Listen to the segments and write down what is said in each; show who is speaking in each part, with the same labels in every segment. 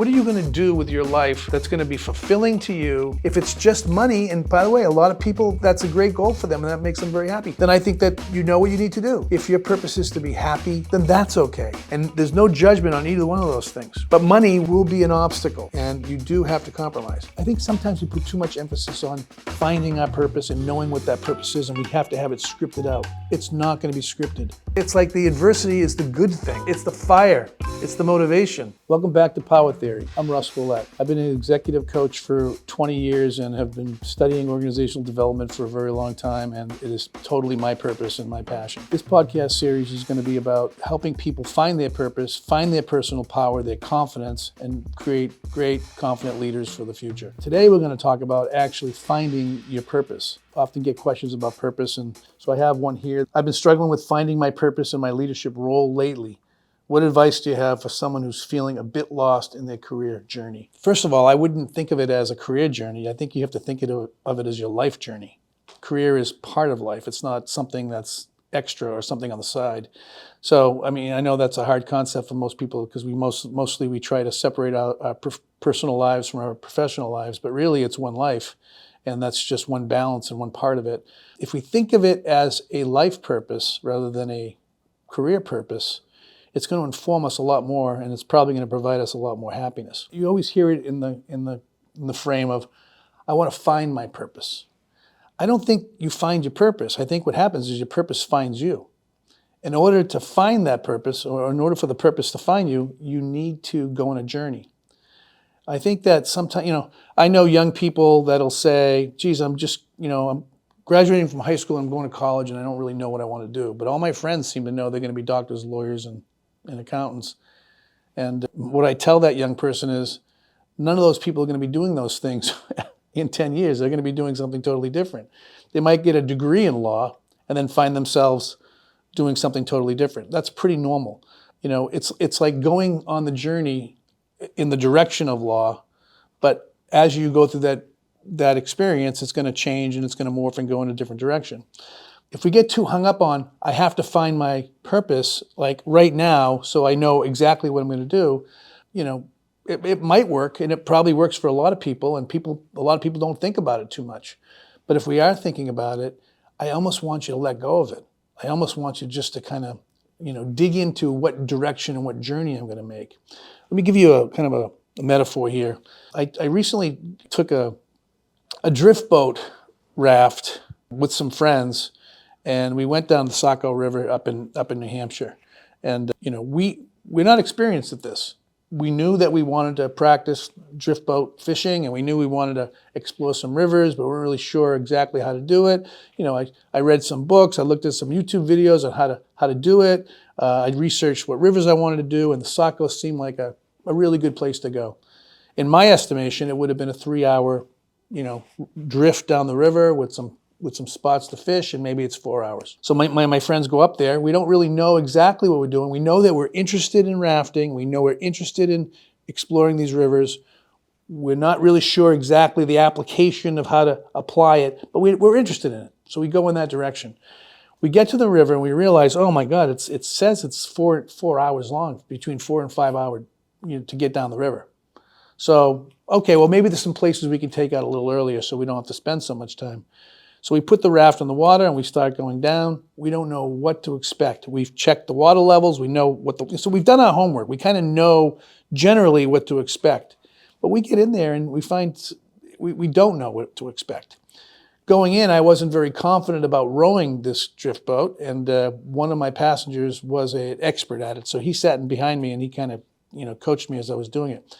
Speaker 1: What are you going to do with your life that's going to be fulfilling to you? If it's just money, and by the way, a lot of people, that's a great goal for them and that makes them very happy, then I think that you know what you need to do. If your purpose is to be happy, then that's okay. And there's no judgment on either one of those things. But money will be an obstacle and you do have to compromise. I think sometimes we put too much emphasis on finding our purpose and knowing what that purpose is, and we have to have it scripted out. It's not going to be scripted. It's like the adversity is the good thing. It's the fire. It's the motivation. Welcome back to Power Theory. I'm Russ Ouellette. I've been an executive coach for 20 years and have been studying organizational development for a very long time, and it is totally my purpose and my passion. This podcast series is going to be about helping people find their purpose, find their personal power, their confidence, and create great, confident leaders for the future. Today we're going to talk about actually finding your purpose. I often get questions about purpose, and so I have one here. I've been struggling with finding my purpose in my leadership role lately. What advice do you have for someone who's feeling a bit lost in their career journey? First of all, I wouldn't think of it as a career journey. I think you have to think of it as your life journey. Career is part of life. It's not something that's extra or something on the side. So, I mean, I know that's a hard concept for most people because we mostly try to separate our personal lives from our professional lives, but really it's one life, and that's just one balance and one part of it. If we think of it as a life purpose rather than a career purpose, it's going to inform us a lot more, and it's probably going to provide us a lot more happiness. You always hear it in the frame of, I want to find my purpose. I don't think you find your purpose. I think what happens is your purpose finds you. In order to find that purpose, or in order for the purpose to find you, you need to go on a journey. I think that sometimes, I know young people that'll say, geez, I'm graduating from high school, I'm going to college, and I don't really know what I want to do. But all my friends seem to know they're going to be doctors, lawyers, and accountants. And what I tell that young person is, none of those people are going to be doing those things in 10 years. They're going to be doing something totally different. They might get a degree in law and then find themselves doing something totally different. That's pretty normal. It's like going on the journey in the direction of law, but as you go through that experience, it's going to change and it's going to morph and go in a different direction. If we get too hung up on, I have to find my purpose, like right now, so I know exactly what I'm going to do, it might work, and it probably works for a lot of people, and a lot of people don't think about it too much. But if we are thinking about it, I almost want you to let go of it. I almost want you just to kind of, dig into what direction and what journey I'm going to make. Let me give you a kind of a metaphor here. I recently took a drift boat raft with some friends, and we went down the Saco River up in New Hampshire. And we're not experienced at this. We knew that we wanted to practice drift boat fishing, and we knew we wanted to explore some rivers, but we weren't really sure exactly how to do it. I read some books, I looked at some YouTube videos on how to do it. I researched what rivers I wanted to do, and the Saco seemed like a really good place to go. In my estimation, it would have been a 3-hour, drift down the river with some spots to fish, and maybe it's 4 hours. So my friends go up there. We don't really know exactly what we're doing. We know that we're interested in rafting. We know we're interested in exploring these rivers. We're not really sure exactly the application of how to apply it, but we're interested in it. So we go in that direction. We get to the river and we realize, oh my God, it says it's 4 hours long, between 4 and 5 hours, to get down the river. So, okay, well maybe there's some places we can take out a little earlier so we don't have to spend so much time. So we put the raft on the water and we start going down. We don't know what to expect. We've checked the water levels. We know so we've done our homework. We kind of know generally what to expect. But we get in there and we find we don't know what to expect. Going in, I wasn't very confident about rowing this drift boat, and one of my passengers was an expert at it. So he sat in behind me and he kind of coached me as I was doing it.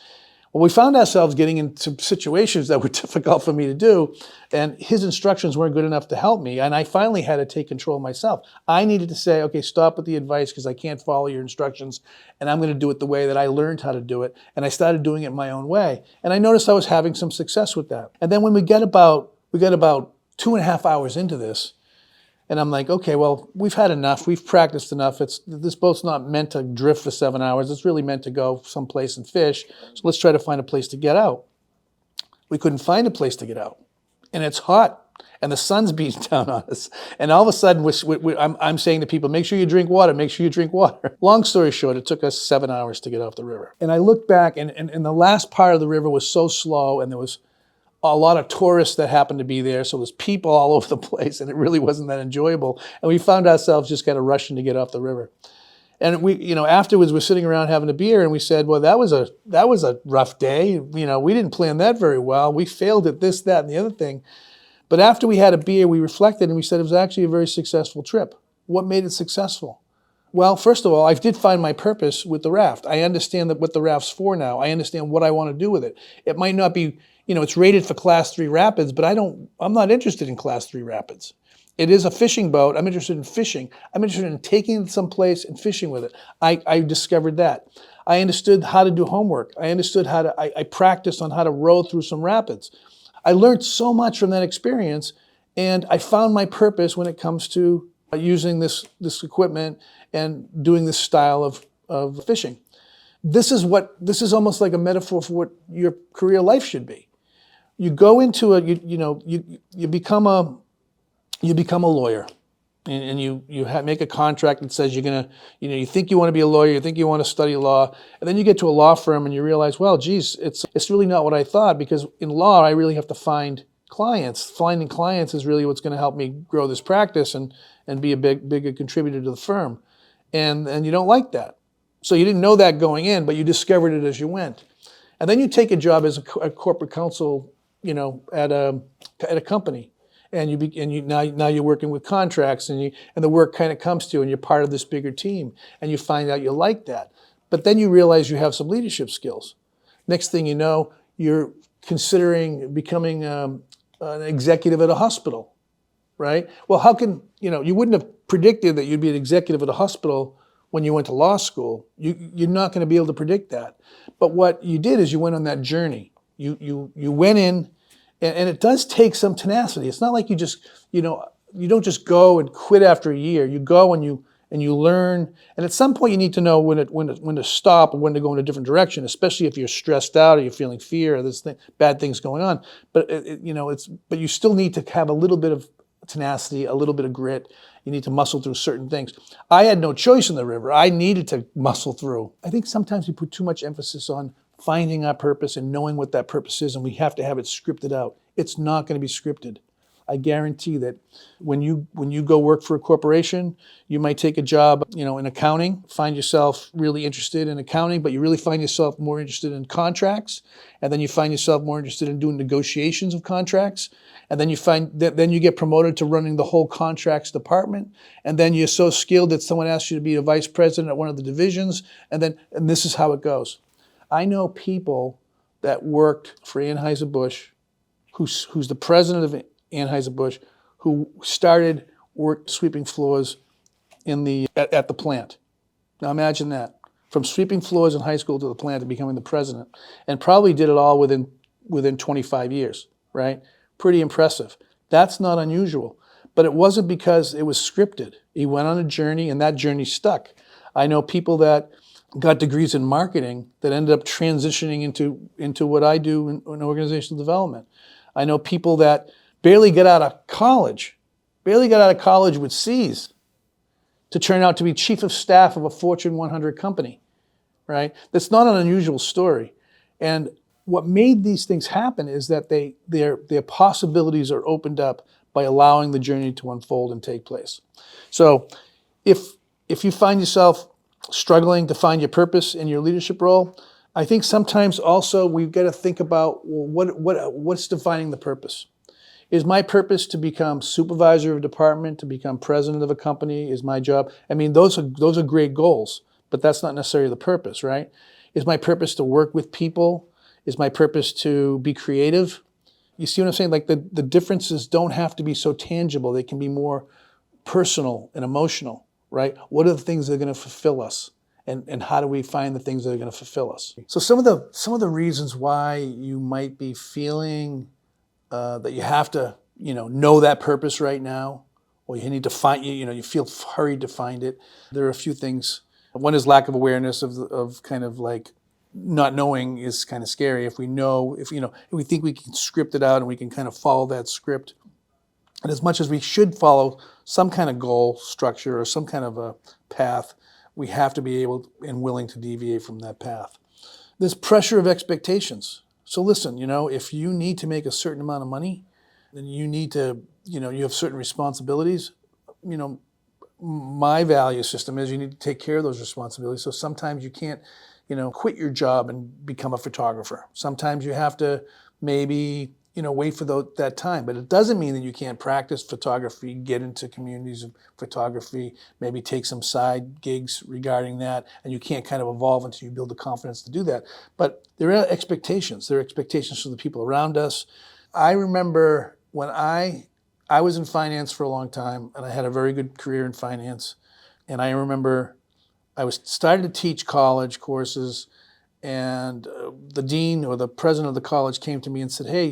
Speaker 1: Well, we found ourselves getting into situations that were difficult for me to do, and his instructions weren't good enough to help me, and I finally had to take control myself. I needed to say, okay, stop with the advice because I can't follow your instructions, and I'm going to do it the way that I learned how to do it, and I started doing it my own way. And I noticed I was having some success with that. And then when we got about 2.5 hours into this, and I'm like, okay, well, we've had enough. We've practiced enough. This boat's not meant to drift for 7 hours. It's really meant to go someplace and fish. So let's try to find a place to get out. We couldn't find a place to get out. And it's hot. and the sun's beating down on us. And all of a sudden, I'm saying to people, make sure you drink water, make sure you drink water. Long story short, it took us 7 hours to get off the river. And I look back, and the last part of the river was so slow, and there was a lot of tourists that happened to be there, so there's people all over the place, and it really wasn't that enjoyable. And we found ourselves just kind of rushing to get off the river. And we, afterwards we're sitting around having a beer, and we said, well, that was a rough day. We didn't plan that very well. We failed at this, that, and the other thing. But after we had a beer, we reflected, and we said it was actually a very successful trip. What made it successful? Well, first of all, I did find my purpose with the raft. I understand what the raft's for now. I understand what I want to do with it. It might not be, it's rated for Class 3 rapids, but I'm not interested in Class 3 rapids. It is a fishing boat. I'm interested in fishing. I'm interested in taking it someplace and fishing with it. I discovered that. I understood how to do homework. I understood I practiced on how to row through some rapids. I learned so much from that experience, and I found my purpose when it comes to using this equipment and doing this style of fishing. This is almost like a metaphor for what your career life should be. You go into you become a lawyer, and you make a contract that says you're gonna, you think you want to be a lawyer, you think you want to study law, and then you get to a law firm and you realize, well, geez, it's really not what I thought, because in law I really have to find clients. Finding clients is really what's going to help me grow this practice and be a bigger contributor to the firm, and you don't like that. So you didn't know that going in, but you discovered it as you went, and then you take a job as a corporate counsel, at a company. And now you're working with contracts, and the work kind of comes to you, and you're part of this bigger team, and you find out you like that. But then you realize you have some leadership skills. Next thing you know, you're considering becoming an executive at a hospital, right? Well, how can you wouldn't have predicted that you'd be an executive at a hospital when you went to law school. You're not going to be able to predict that. But what you did is you went on that journey. You went in. And it does take some tenacity. It's not like you just, you don't just go and quit after a year. You go and you learn. And at some point you need to know when to stop and when to go in a different direction, especially if you're stressed out or you're feeling fear or there's bad things going on. But but you still need to have a little bit of tenacity, a little bit of grit. You need to muscle through certain things. I had no choice in the river. I needed to muscle through. I think sometimes we put too much emphasis on finding our purpose and knowing what that purpose is, and we have to have it scripted out. It's not going to be scripted. I guarantee that when you go work for a corporation, you might take a job, in accounting, find yourself really interested in accounting, but you really find yourself more interested in contracts, and then you find yourself more interested in doing negotiations of contracts, and then you find that then you get promoted to running the whole contracts department, and then you're so skilled that someone asks you to be a vice president at one of the divisions, and this is how it goes. I know people that worked for Anheuser-Busch, who's the president of Anheuser-Busch, who started work sweeping floors at the plant. Now imagine that, from sweeping floors in high school to the plant to becoming the president, and probably did it all within 25 years, right? Pretty impressive. That's not unusual, but it wasn't because it was scripted. He went on a journey, and that journey stuck. I know people that got degrees in marketing that ended up transitioning into what I do in organizational development. I know people that barely got out of college with C's to turn out to be chief of staff of a Fortune 100 company, right? That's not an unusual story. And what made these things happen is that their possibilities are opened up by allowing the journey to unfold and take place. So if you find yourself struggling to find your purpose in your leadership role, I think sometimes also we've got to think about, well, what's defining the purpose? Is my purpose to become supervisor of a department, to become president of a company? Is my job? I mean, those are great goals, but that's not necessarily the purpose, right? Is my purpose to work with people? Is my purpose to be creative? You see what I'm saying? Like the differences don't have to be so tangible. They can be more personal and emotional, right? What are the things that are going to fulfill us? And how do we find the things that are going to fulfill us? So some of the reasons why you might be feeling that you have to, know that purpose right now, or you need to find, you feel hurried to find it. There are a few things. One is lack of awareness of kind of like not knowing is kind of scary. If we think we can script it out and we can kind of follow that script, And as much as we should follow some kind of goal structure or some kind of a path, we have to be able and willing to deviate from that path. There's pressure of expectations. So listen, if you need to make a certain amount of money, then you need to, you have certain responsibilities. My value system is you need to take care of those responsibilities. So sometimes you can't, quit your job and become a photographer. Sometimes you have to maybe, wait for that time. But it doesn't mean that you can't practice photography, get into communities of photography, maybe take some side gigs regarding that, and you can't kind of evolve until you build the confidence to do that. But there are expectations. There are expectations from the people around us. I remember when I was in finance for a long time, and I had a very good career in finance. And I remember I was starting to teach college courses, and the dean or the president of the college came to me and said, hey,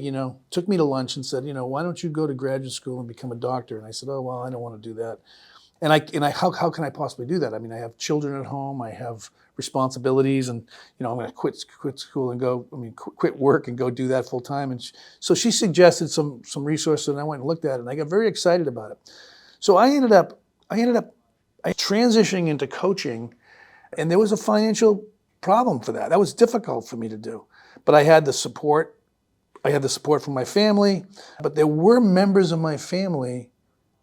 Speaker 1: took me to lunch and said, why don't you go to graduate school and become a doctor? And I said, oh, well, I don't want to do that. And how can I possibly do that? I mean, I have children at home, I have responsibilities, and I'm going to quit school and quit work and go do that full time. And so she suggested some resources, and I went and looked at it, and I got very excited about it. So I ended up transitioning into coaching, and there was a financial problem for that. That was difficult for me to do, but I had the support. I had the support from my family, but there were members of my family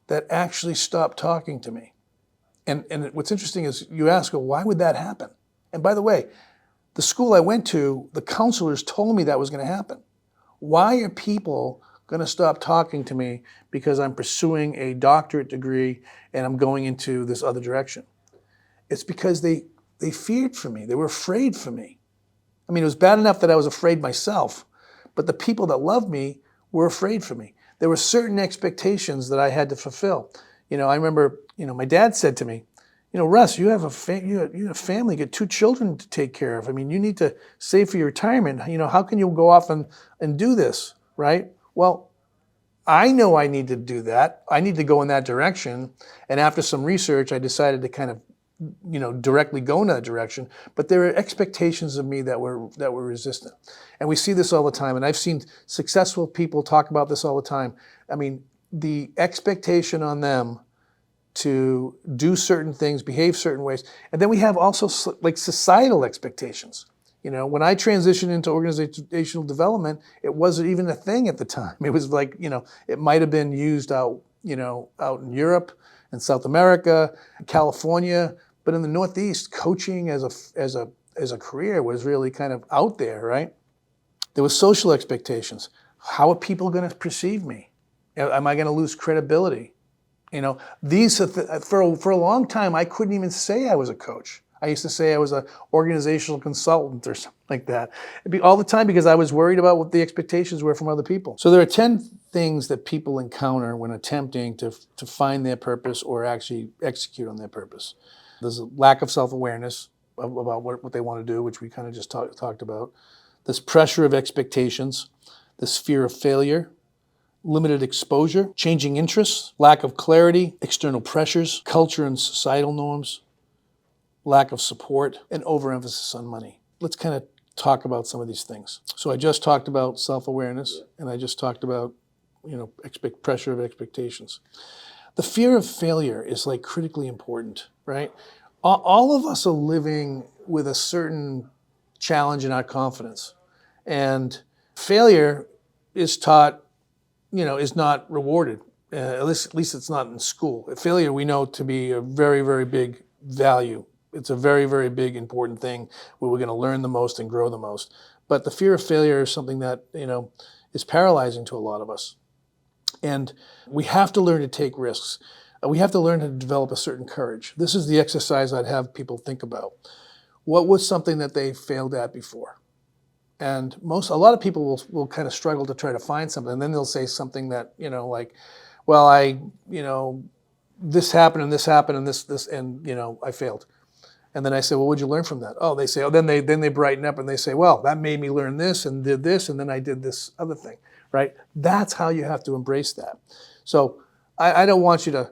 Speaker 1: that actually stopped talking to me. And what's interesting is you ask, well, why would that happen? And by the way, the school I went to, the counselors told me that was going to happen. Why are people going to stop talking to me because I'm pursuing a doctorate degree and I'm going into this other direction? It's because they feared for me. They were afraid for me. I mean, it was bad enough that I was afraid myself, but the people that loved me were afraid for me. There were certain expectations that I had to fulfill. I remember, my dad said to me, Russ, you have a family, you got 2 children to take care of. I mean, you need to save for your retirement. How can you go off and do this, right? Well, I know I need to do that. I need to go in that direction. And after some research, I decided to kind of, directly go in that direction. But there are expectations of me that were resistant. And we see this all the time. And I've seen successful people talk about this all the time. I mean, the expectation on them to do certain things, behave certain ways. And then we have also like societal expectations. When I transitioned into organizational development, it wasn't even a thing at the time. It was like, it might have been used out in Europe and South America, California, but in the Northeast, coaching as a career was really kind of out there, right? There was social expectations. How are people going to perceive me? Am I going to lose credibility? These for a long time, I couldn't even say I was a coach. I used to say I was an organizational consultant or something like that. It'd be all the time because I was worried about what the expectations were from other people. So there are 10 things that people encounter when attempting to find their purpose or actually execute on their purpose. There's a lack of self-awareness about what they want to do, which we kind of just talked about. There's pressure of expectations. There's fear of failure. Limited exposure, changing interests, lack of clarity, external pressures, culture and societal norms, lack of support, and overemphasis on money. Let's kind of talk about some of these things. So I just talked about self-awareness, and I just talked about, pressure of expectations. The fear of failure is like critically important, right? All of us are living with a certain challenge in our confidence, and failure is taught, is not rewarded. At least it's not in school. Failure we know to be a very, very big value. It's a very, very big, important thing where we're going to learn the most and grow the most. But the fear of failure is something that, is paralyzing to a lot of us. And we have to learn to take risks. We have to learn to develop a certain courage. This is the exercise I'd have people think about. What was something that they failed at before? And a lot of people will kind of struggle to try to find something. And then they'll say something that, like, well, this happened and this happened and this, and, I failed. And then I say, well, what'd you learn from that? Oh, they say, then they brighten up and they say, well, that made me learn this and did this, and then I did this other thing, right? That's how you have to embrace that. So I don't want you to,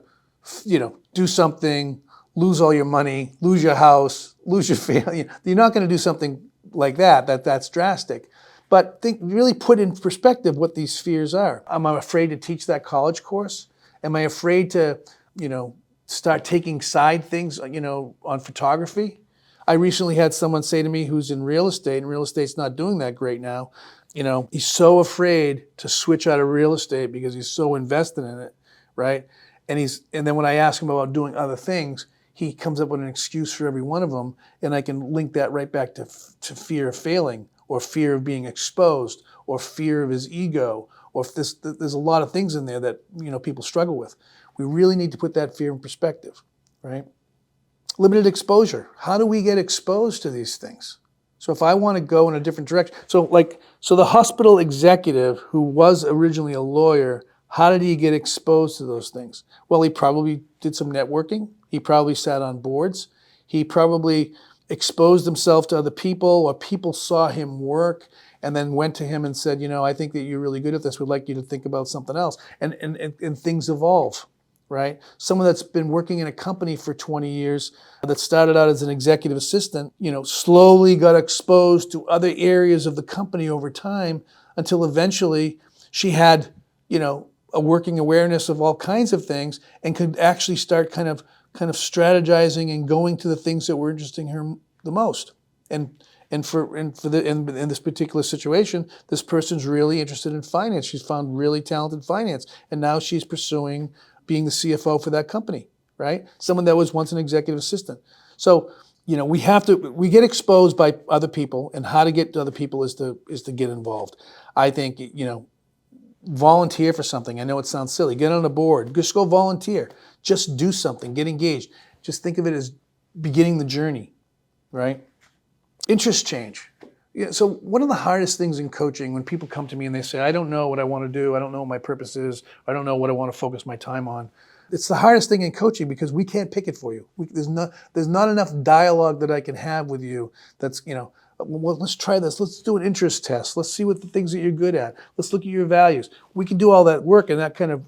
Speaker 1: do something, lose all your money, lose your house, lose your family. You're not going to do something like that's drastic. But really put in perspective what these fears are. Am I afraid to teach that college course? Am I afraid to, start taking side things, on photography? I recently had someone say to me who's in real estate, and real estate's not doing that great now. He's so afraid to switch out of real estate because he's so invested in it, right? And then when I ask him about doing other things, he comes up with an excuse for every one of them, and I can link that right back to fear of failing, or fear of being exposed, or fear of his ego, or if there's a lot of things in there that people struggle with. We really need to put that fear in perspective, right? Limited exposure. How do we get exposed to these things? So if I want to go in a different direction, so the hospital executive who was originally a lawyer, how did he get exposed to those things? Well, he probably did some networking. He probably sat on boards. He probably exposed himself to other people, or people saw him work and then went to him and said, I think that you're really good at this. We'd like you to think about something else. And things evolve, right? Someone that's been working in a company for 20 years that started out as an executive assistant, slowly got exposed to other areas of the company over time until eventually she had, a working awareness of all kinds of things and could actually start kind of strategizing and going to the things that were interesting her the most. And in this particular situation, this person's really interested in finance. She's found really talented finance, and now she's pursuing being the CFO for that company, right? Someone that was once an executive assistant. So, we get exposed by other people, and how to get to other people is to get involved. I think, volunteer for something. I know it sounds silly. Get on a board. Just go volunteer. Just do something. Get engaged. Just think of it as beginning the journey, right? Interest change. Yeah, so one of the hardest things in coaching, when people come to me and they say, I don't know what I want to do, I don't know what my purpose is, I don't know what I want to focus my time on. It's the hardest thing in coaching because we can't pick it for you. There's not enough dialogue that I can have with you that's, well, let's try this. Let's do an interest test. Let's see what the things that you're good at. Let's look at your values. We can do all that work, and that kind of,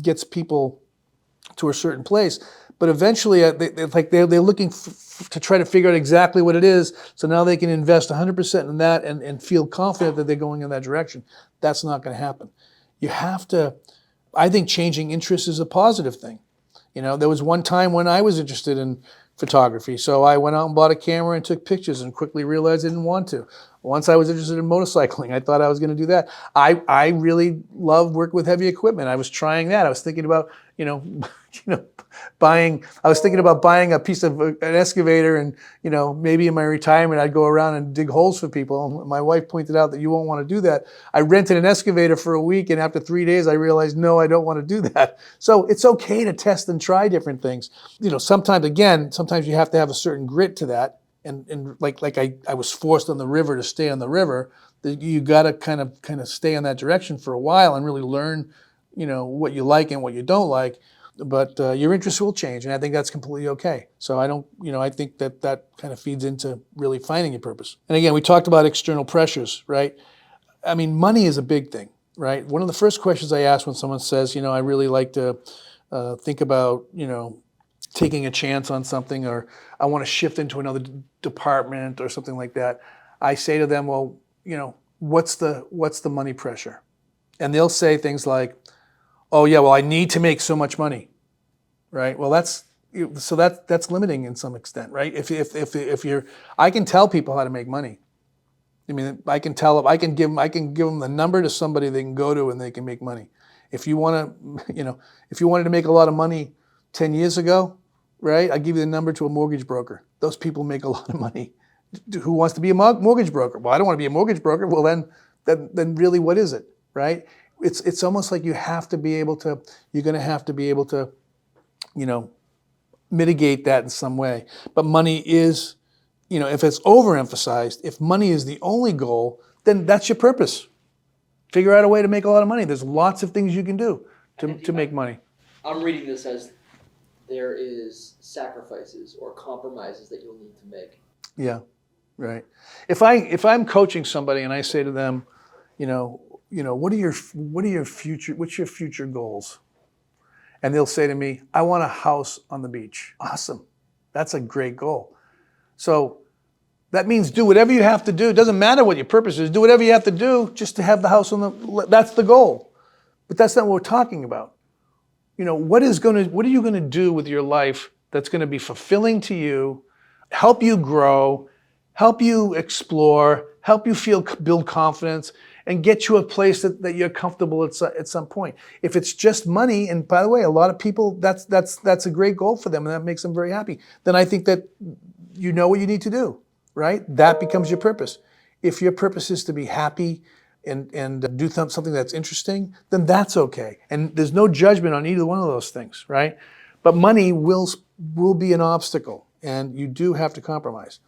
Speaker 1: gets people to a certain place. But eventually, they're looking to try to figure out exactly what it is, so now they can invest 100% in that and feel confident that they're going in that direction. That's not going to happen. You have to, I think changing interests is a positive thing. There was one time when I was interested in photography, so I went out and bought a camera and took pictures and quickly realized I didn't want to. Once I was interested in motorcycling, I thought I was going to do that. I really love working with heavy equipment. I was trying that. I was thinking about, buying a piece of an excavator, and maybe in my retirement I'd go around and dig holes for people. My wife pointed out that you won't want to do that. I rented an excavator for a week, and after 3 days I realized, no, I don't want to do that. So it's okay to test and try different things. Sometimes you have to have a certain grit to that. And like I was forced on the river to stay on the river. You got to kind of stay in that direction for a while and really learn, what you like and what you don't like. But your interests will change, and I think that's completely okay. So I think that kind of feeds into really finding your purpose. And again, we talked about external pressures, right? I mean, money is a big thing, right? One of the first questions I ask when someone says, I really like to think about, taking a chance on something, or I want to shift into another department or something like that, I say to them, well, what's the money pressure? And they'll say things like, oh yeah, well, I need to make so much money, right? Well, that's limiting in some extent, right? If you're, I can tell people how to make money. I mean, I can give them the number to somebody they can go to and they can make money. If you want to, if you wanted to make a lot of money 10 years ago, right? I give you the number to a mortgage broker. Those people make a lot of money. Who wants to be a mortgage broker? Well, I don't want to be a mortgage broker. Well, then really, what is it, right? It's almost like you're going to have to be able to, mitigate that in some way. But money is, if it's overemphasized, if money is the only goal, then that's your purpose. Figure out a way to make a lot of money. There's lots of things you can do to make money.
Speaker 2: I'm reading this as there is sacrifices or compromises that you'll need to make.
Speaker 1: Yeah, right. If I'm coaching somebody and I say to them, what's your future goals? And they'll say to me, I want a house on the beach. Awesome. That's a great goal. So, That means do whatever you have to do. It doesn't matter what your purpose is. Do whatever you have to do just to have the house on the, that's the goal. But that's not what we're talking about. What are you going to do with your life that's going to be fulfilling to you, help you grow, help you explore, help you build confidence, and get you a place that you're comfortable at some point. If it's just money, and by the way, a lot of people, that's a great goal for them, and that makes them very happy, then I think that you know what you need to do, right? That becomes your purpose. If your purpose is to be happy and do something that's interesting, then that's okay. And there's no judgment on either one of those things, right? But money will be an obstacle, and you do have to compromise.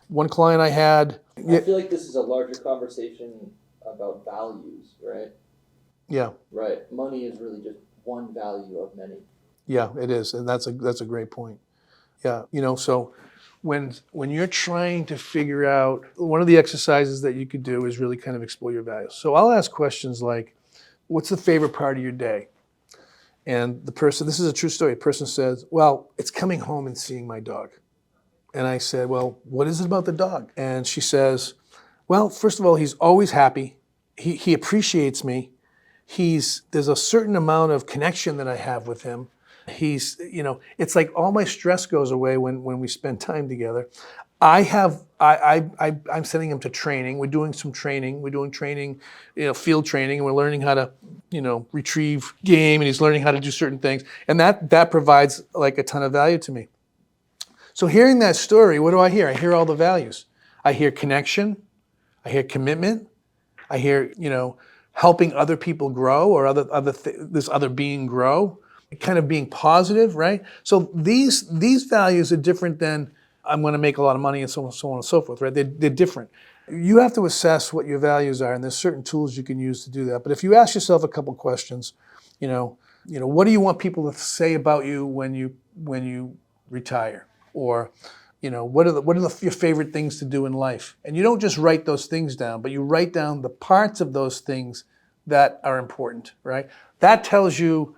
Speaker 1: One client I had...
Speaker 2: I feel like this is a larger conversation about values, right?
Speaker 1: Yeah.
Speaker 2: Right. Money is really just one value of many.
Speaker 1: Yeah, it is, and that's a great point. Yeah, so when you're trying to figure out, one of the exercises that you could do is really kind of explore your values. So I'll ask questions like, what's the favorite part of your day? And the person, this is a true story, the person says, well, it's coming home and seeing my dog. And I said, well, what is it about the dog? And she says, well, first of all, he's always happy. He appreciates me. There's a certain amount of connection that I have with him. It's like all my stress goes away when we spend time together. I'm sending him to training. We're doing some training. We're doing training, field training, and we're learning how to, retrieve game, and he's learning how to do certain things. And that provides like a ton of value to me. So hearing that story, what do I hear? I hear all the values. I hear connection. I hear commitment. I hear, helping other people grow, or this other being grow. Kind of being positive, right? So these values are different than I'm going to make a lot of money and so on and so forth, right? They're different. You have to assess what your values are, and there's certain tools you can use to do that. But if you ask yourself a couple questions, what do you want people to say about you when you retire, or what are your favorite things to do in life? And you don't just write those things down, but you write down the parts of those things that are important, right? That tells you.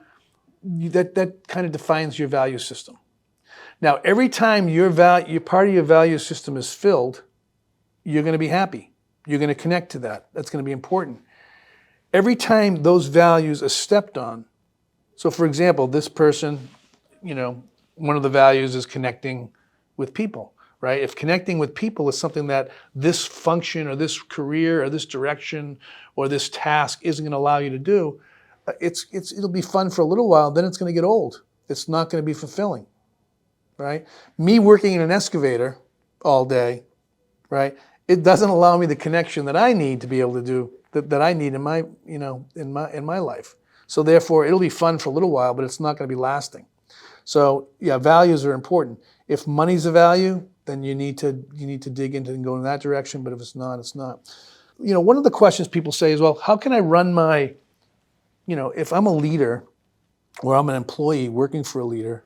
Speaker 1: That kind of defines your value system. Now, every time your part of your value system is filled, you're going to be happy. You're going to connect to that. That's going to be important. Every time those values are stepped on, so for example, this person, one of the values is connecting with people, right? If connecting with people is something that this function or this career or this direction or this task isn't going to allow you to do, it'll be fun for a little while, then it's going to get old. It's not going to be fulfilling, right? Me working in an excavator all day, right? It doesn't allow me the connection that I need to be able to do that I need in my in my life. So therefore, it'll be fun for a little while, but it's not going to be lasting. So yeah, values are important. If money's a value, then you need to dig into and go in that direction. But if it's not, it's not. One of the questions people say is, well, how can I run my if I'm a leader or I'm an employee working for a leader,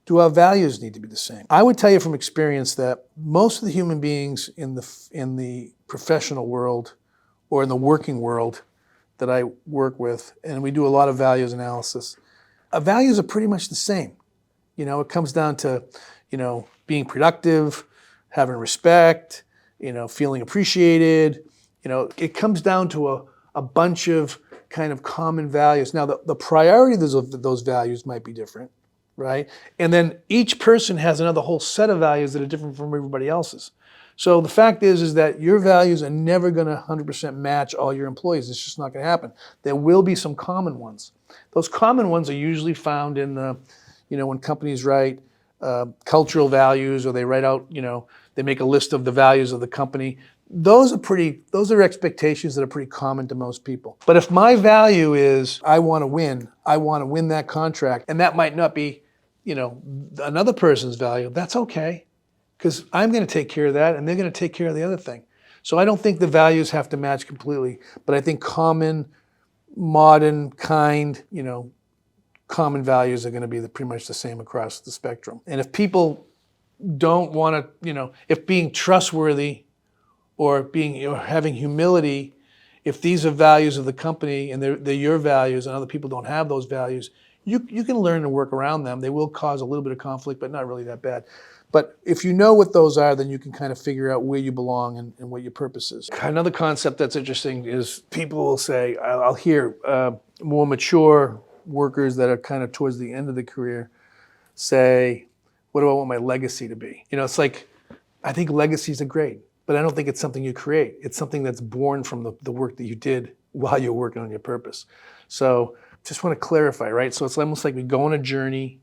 Speaker 1: do our values need to be the same? I would tell you from experience that most of the human beings in the professional world or in the working world that I work with, and we do a lot of values analysis, our values are pretty much the same. It comes down to, being productive, having respect, feeling appreciated. It comes down to a bunch of kind of common values. Now, the priorities of those values might be different, right? And then each person has another whole set of values that are different from everybody else's. So the fact is that your values are never going to 100% match all your employees. It's just not going to happen. There will be some common ones. Those common ones are usually found in when companies write cultural values, or they write out, they make a list of the values of the company. Those are expectations that are pretty common to most people. But if my value is I want to win that contract, and that might not be, another person's value, that's okay. Because I'm going to take care of that, and they're going to take care of the other thing. So I don't think the values have to match completely, but I think common, modern, kind, common values are going to be pretty much the same across the spectrum. And if people don't want to, if being trustworthy or having humility, if these are values of the company and they're your values and other people don't have those values, you can learn to work around them. They will cause a little bit of conflict, but not really that bad. But if you know what those are, then you can kind of figure out where you belong and what your purpose is. Another concept that's interesting is people will say, I'll hear more mature workers that are kind of towards the end of the career say, what do I want my legacy to be? It's like, I think legacies are great, but I don't think it's something you create. It's something that's born from the work that you did while you're working on your purpose. So just want to clarify, right? So it's almost like we go on a journey,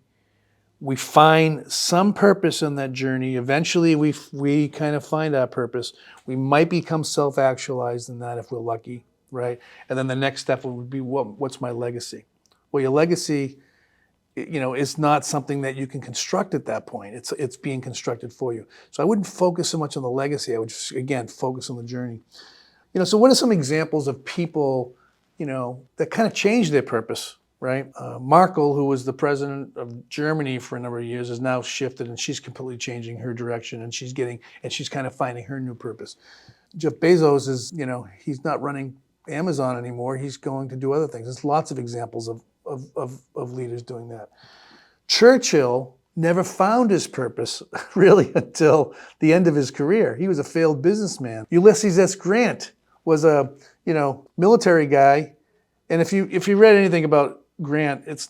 Speaker 1: we find some purpose in that journey. Eventually we kind of find our purpose. We might become self-actualized in that if we're lucky, right? And then the next step would be, what's my legacy? Well, your legacy, is not something that you can construct at that point. It's being constructed for you. So I wouldn't focus so much on the legacy. I would just, again, focus on the journey. So what are some examples of people, that kind of changed their purpose, right? Merkel, who was the president of Germany for a number of years, has now shifted and she's completely changing her direction and she's kind of finding her new purpose. Jeff Bezos is, he's not running Amazon anymore. He's going to do other things. There's lots of examples of leaders doing that. Churchill never found his purpose really until the end of his career. He was a failed businessman. Ulysses S. Grant was a military guy, and if you read anything about Grant,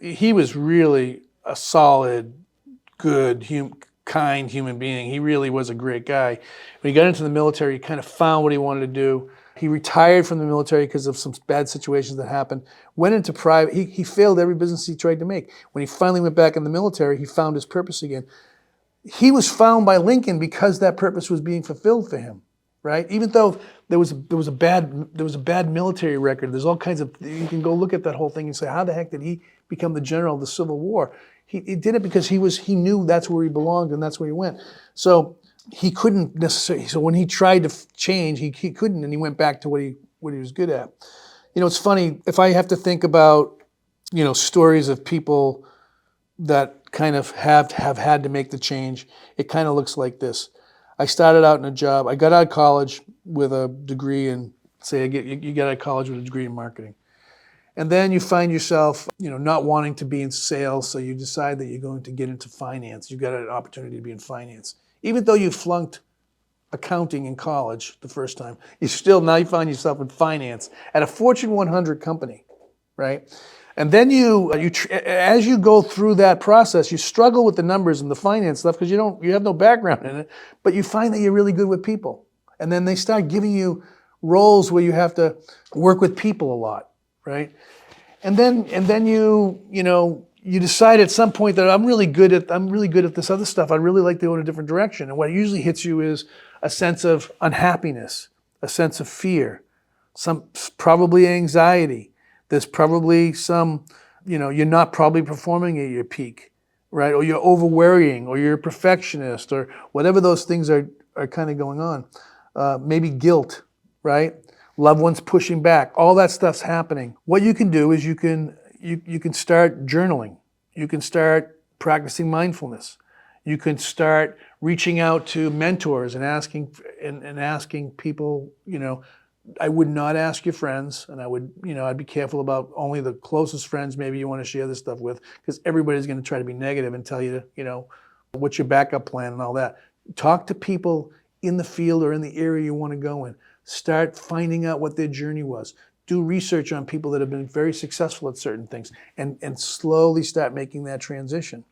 Speaker 1: he was really a solid, good, kind human being. He really was a great guy. When he got into the military, he kind of found what he wanted to do. He retired from the military because of some bad situations that happened. Went into private. He failed every business he tried to make. When he finally went back in the military, he found his purpose again. He was found by Lincoln because that purpose was being fulfilled for him, right? Even though there was a bad military record. There's all kinds of, you can go look at that whole thing and say, how the heck did he become the general of the Civil War? He did it because he knew that's where he belonged and that's where he went. So he couldn't necessarily. So when he tried to change, he couldn't, and he went back to what he was good at. It's funny, if I have to think about stories of people that kind of have had to make the change, it kind of looks like this. I started out in a job. I got out of college with a degree in, you get out of college with a degree in marketing. And then you find yourself, not wanting to be in sales, so you decide that you're going to get into finance. You got an opportunity to be in finance. Even though you flunked accounting in college the first time, now you find yourself in finance at a Fortune 100 company, right? And then as you go through that process, you struggle with the numbers and the finance stuff because you have no background in it, but you find that you're really good with people. And then they start giving you roles where you have to work with people a lot, right? And then you decide at some point that I'm really good at this other stuff. I'd really like to go in a different direction. And what usually hits you is a sense of unhappiness, a sense of fear, probably anxiety. There's probably some, you're not probably performing at your peak, right? Or you're over-worrying, or you're a perfectionist, or whatever those things are kind of going on. Maybe guilt, right? Loved ones pushing back. All that stuff's happening. What you can do is you can start journaling. You can start practicing mindfulness. You can start reaching out to mentors and asking people, I would not ask your friends, and I'd be careful about only the closest friends maybe you want to share this stuff with, because everybody's going to try to be negative and tell you, what's your backup plan and all that. Talk to people in the field or in the area you want to go in. Start finding out what their journey was. Do research on people that have been very successful at certain things and slowly start making that transition.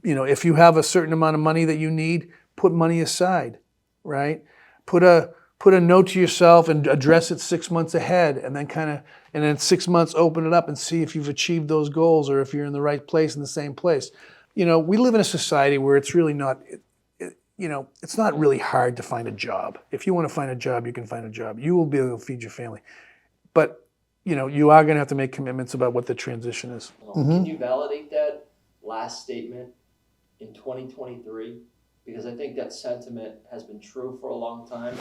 Speaker 1: If you have a certain amount of money that you need, put money aside, right? Put a note to yourself and address it 6 months ahead, and then 6 months open it up and see if you've achieved those goals or if you're in the right place in the same place. We live in a society where it's really not, it's not really hard to find a job. If you want to find a job, you can find a job. You will be able to feed your family. But, you are going to have to make commitments about what the transition is.
Speaker 2: Can you validate that last statement in 2023? Because I think that sentiment has been true for a long time,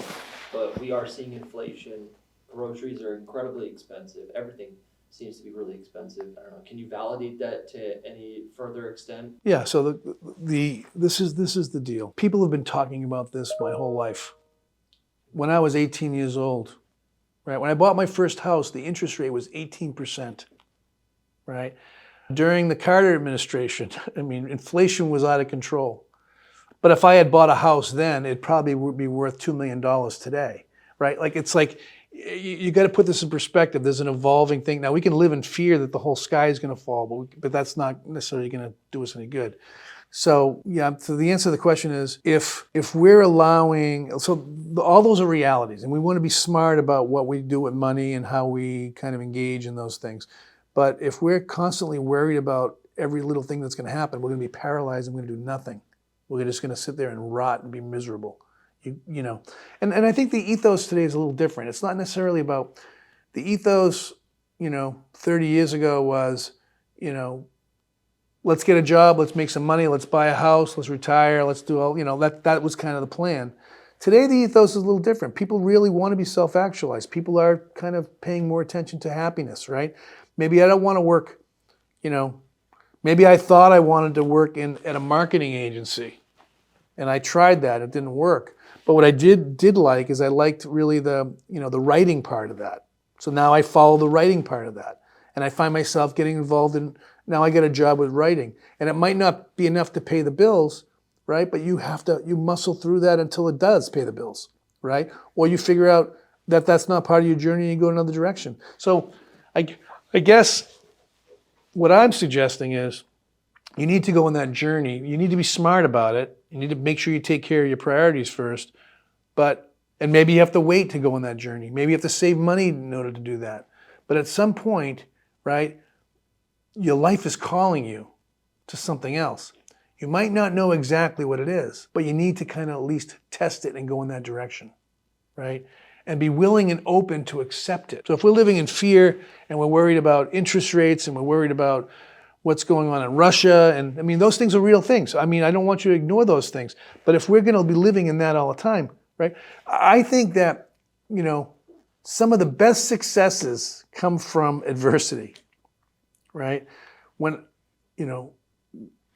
Speaker 2: but we are seeing inflation. Groceries are incredibly expensive. Everything seems to be really expensive. I don't know. Can you validate that to any further extent?
Speaker 1: Yeah. So this is the deal. People have been talking about this my whole life. When I was 18 years old, right? When I bought my first house, the interest rate was 18%, right? During the Carter administration, inflation was out of control. But if I had bought a house then, it probably would be worth $2 million today, right? Like, it's like, you got to put this in perspective. There's an evolving thing. Now, we can live in fear that the whole sky is going to fall, but that's not necessarily going to do us any good. So yeah, so the answer to the question is, if we're allowing, all those are realities, and we want to be smart about what we do with money and how we kind of engage in those things. But if we're constantly worried about every little thing that's going to happen, we're going to be paralyzed and we're going to do nothing. We're just going to sit there and rot and be miserable. You know, and I think the ethos today is a little different. It's not necessarily about the ethos, 30 years ago was, let's get a job, let's make some money, let's buy a house, let's retire, let's do all, that was kind of the plan. Today, the ethos is a little different. People really want to be self-actualized. People are kind of paying more attention to happiness, right? Maybe I don't want to work, maybe I thought I wanted to work at a marketing agency, and I tried that, it didn't work. But what I did like is I liked really the writing part of that. So now I follow the writing part of that. And I find myself getting involved in, now I get a job with writing. And it might not be enough to pay the bills, right? But you muscle through that until it does pay the bills, right? Or you figure out that that's not part of your journey and you go another direction. So I guess what I'm suggesting is you need to go on that journey. You need to be smart about it. You need to make sure you take care of your priorities first. And maybe you have to wait to go on that journey. Maybe you have to save money in order to do that. But at some point, right, your life is calling you to something else. You might not know exactly what it is, but you need to kind of at least test it and go in that direction, right? And be willing and open to accept it. So if we're living in fear and we're worried about interest rates and we're worried about what's going on in Russia, and I mean, those things are real things. I mean, I don't want you to ignore those things. But if we're going to be living in that all the time, right? I think that, some of the best successes come from adversity, right?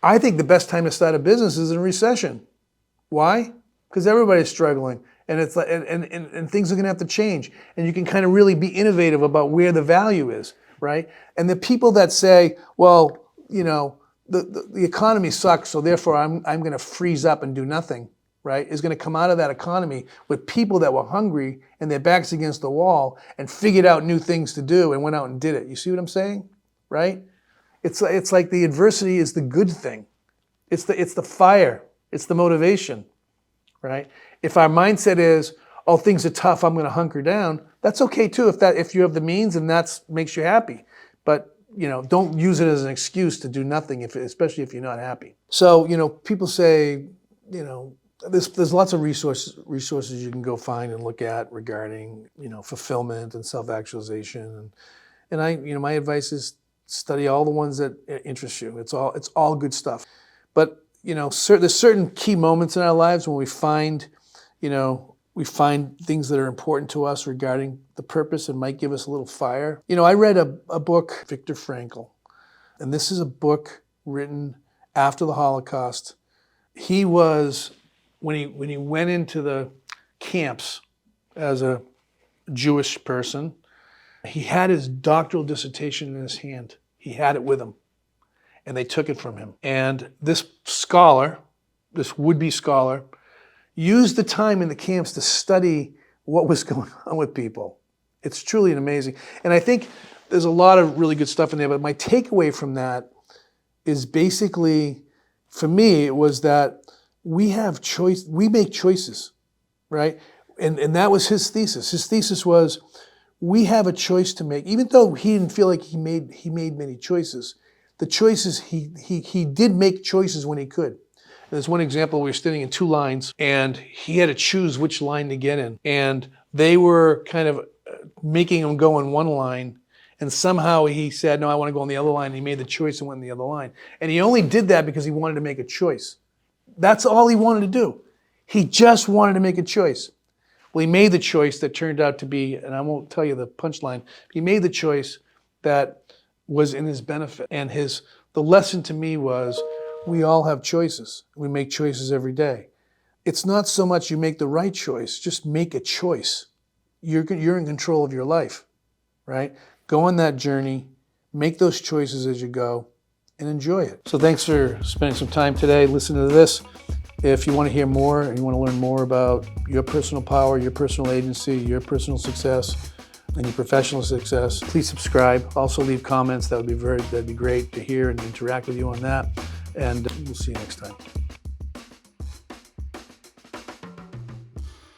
Speaker 1: I think the best time to start a business is in a recession. Why? Because everybody's struggling, and it's like, and things are going to have to change, and you can kind of really be innovative about where the value is, right? And the people that say, well, the economy sucks, so therefore I'm going to freeze up and do nothing, right, is going to come out of that economy with people that were hungry and their backs against the wall and figured out new things to do and went out and did it. You see what I'm saying, right? It's like the adversity is the good thing. It's the fire. It's the motivation, right? If our mindset is, oh, things are tough, I'm going to hunker down, that's okay too if you have the means and that makes you happy. But don't use it as an excuse to do nothing, especially if you're not happy. So people say, there's lots of resources you can go find and look at regarding fulfillment and self-actualization, and my advice is study all the ones that interest you. It's all good stuff. But there's certain key moments in our lives when we find things that are important to us regarding the purpose and might give us a little fire. I read a book, Viktor Frankl, and this is a book written after the Holocaust. He was, when he went into the camps as a Jewish person, he had his doctoral dissertation in his hand. He had it with him, and they took it from him. And this scholar, this would-be scholar, used the time in the camps to study what was going on with people. It's truly amazing. And I think there's a lot of really good stuff in there, but my takeaway from that is basically, for me, it was that we have choice, we make choices, right? And that was his thesis. His thesis was, we have a choice to make. Even though he didn't feel like he made many choices, the choices, he did make choices when he could. There's one example, we were standing in two lines and he had to choose which line to get in. And they were kind of making him go in one line, and somehow he said, no, I want to go on the other line. And he made the choice and went in the other line. And he only did that because he wanted to make a choice. That's all he wanted to do. He just wanted to make a choice. Well, he made the choice that turned out to be, and I won't tell you the punchline, he made the choice that was in his benefit. And the lesson to me was, we all have choices. We make choices every day. It's not so much you make the right choice, just make a choice. You're in control of your life, right? Go on that journey, make those choices as you go, and enjoy it. So thanks for spending some time today listening to this. If you want to hear more and you want to learn more about your personal power, your personal agency, your personal success, and your professional success, please subscribe. Also leave comments. That'd be great to hear and interact with you on that. And we'll see you next time.